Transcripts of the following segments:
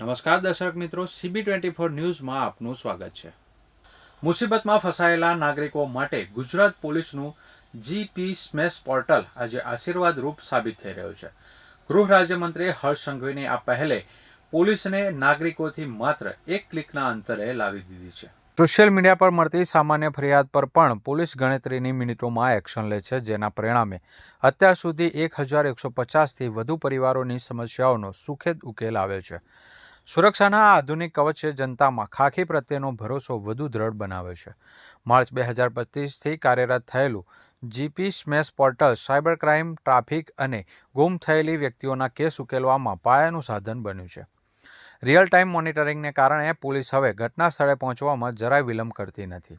નમસ્કાર દર્શક મિત્રો, CB24 ન્યૂઝમાં આપનું સ્વાગત છે। મુસીબતમાં ફસાયેલા નાગરિકો માટે ગુજરાત પોલીસનું જીપી સ્મેશ પોર્ટલ આજે આશીર્વાદરૂપ સાબિત થઈ રહ્યું છે। ગૃહ રાજ્યમંત્રી હર્ષ સંઘવીની આ પહેલે પોલીસને નાગરિકોથી માત્ર એક ક્લિકના અંતરે લાવી દીધી છે। સોશિયલ મીડિયા પર મળતી સામાન્ય ફરિયાદ પર પણ પોલીસ ગણતરીની મિનિટોમાં એક્શન લે છે, જેના પરિણામે અત્યાર સુધી 1150થી વધુ પરિવારોની સમસ્યાઓનો સુખદ ઉકેલ આવ્યો છે। સુરક્ષાના આ આધુનિક કવચે જનતામાં ખાખી પ્રત્યેનો ભરોસો વધુ દ્રઢ બનાવ્યો છે। માર્ચ 2025થી કાર્યરત થયેલું GP smash portal cyber crime, traffic અને ગુમ થયેલી વ્યક્તિઓના કેસ ઉકેલવામાં પાયાનું સાધન બન્યું છે। રિયલ ટાઈમ મોનિટરિંગને કારણે पुलिस હવે ઘટના સ્થળે પહોંચવામાં જરાય વિલંબ करती નથી।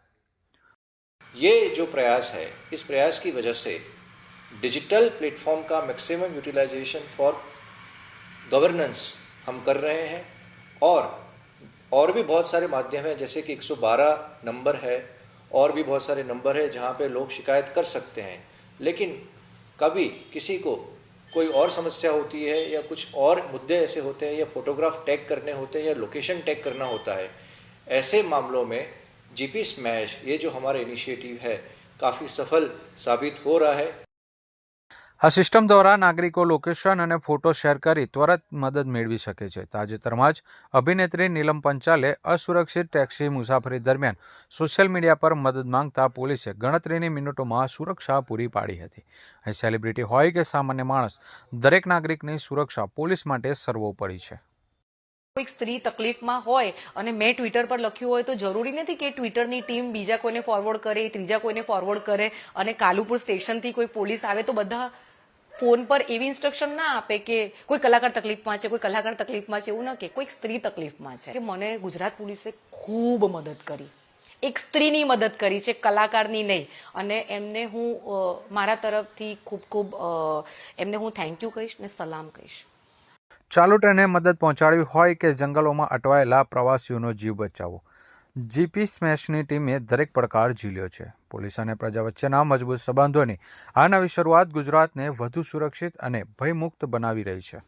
ये जो प्रयास है, इस प्रयास की वजह से डिजिटल प्लेटफॉर्म का मैक्सिमम यूटिलाइजेशन फॉर गवर्नेंस हम कर रहे हैं और भी बहुत सारे माध्यम हैं, जैसे कि 112 नंबर है और भी बहुत सारे नंबर है जहाँ पे लोग शिकायत कर सकते हैं। लेकिन कभी किसी को कोई और समस्या होती है या कुछ और मुद्दे ऐसे होते हैं या फोटोग्राफ टैग करने होते हैं या लोकेशन टैग करना होता है, ऐसे मामलों में जीपी स्मैश ये जो हमारा इनिशिएटिव है काफ़ी सफल साबित हो रहा है। આ સિસ્ટમ દ્વારા નાગરિકો લોકેશન અને ફોટો શેર કરી ત્વરિત મદદ મેળવી શકે છે। તાજેતરમાં જ અભિનેત્રી નીલમ પંચાલે અસુરક્ષિત ટેક્સી મુસાફરી દરમિયાન સોશિયલ મીડિયા પર મદદ માંગતા પોલીસે ગણતરીની મિનિટોમાં સુરક્ષા પૂરી પાડી હતી। અહીં સેલિબ્રિટી હોય કે સામાન્ય માણસ, દરેક નાગરિકની સુરક્ષા પોલીસ માટે સર્વોપરી છે। કોઈક સ્ત્રી તકલીફમાં હોય અને મેં ટ્વિટર પર લખ્યું હોય તો જરૂરી નથી કે ટ્વિટરની ટીમ બીજા કોઈને ફોરવર્ડ કરે, ત્રીજા કોઈને ફોરવર્ડ કરે અને કાલુપુર સ્ટેશનથી કોઈ પોલીસ આવે તો બધા ફોન પર એવી ઇન્સ્ટ્રક્શન ના આપે કે કોઈ કલાકાર તકલીફમાં છે, કોઈ કલાકાર તકલીફમાં છે, એવું ના કે કોઈક સ્ત્રી તકલીફમાં છે। કે મને ગુજરાત પોલીસે ખૂબ મદદ કરી, એક સ્ત્રીની મદદ કરી છે, કલાકારની નહીં, અને એમને હું મારા તરફથી ખૂબ એમને હું થેન્ક યુ કહીશ ને સલામ કહીશ। ચાલુ ટ્રેને મદદ પહોંચાડવી હોય કે જંગલોમાં અટવાયેલા પ્રવાસીઓનો જીવ બચાવવો, જીપી સ્મેશની ટીમે દરેક પડકાર ઝીલ્યો છે। પોલીસ અને પ્રજા વચ્ચેના મજબૂત સંબંધોની આ નવી શરૂઆત ગુજરાતને વધુ સુરક્ષિત અને ભયમુક્ત બનાવી રહી છે।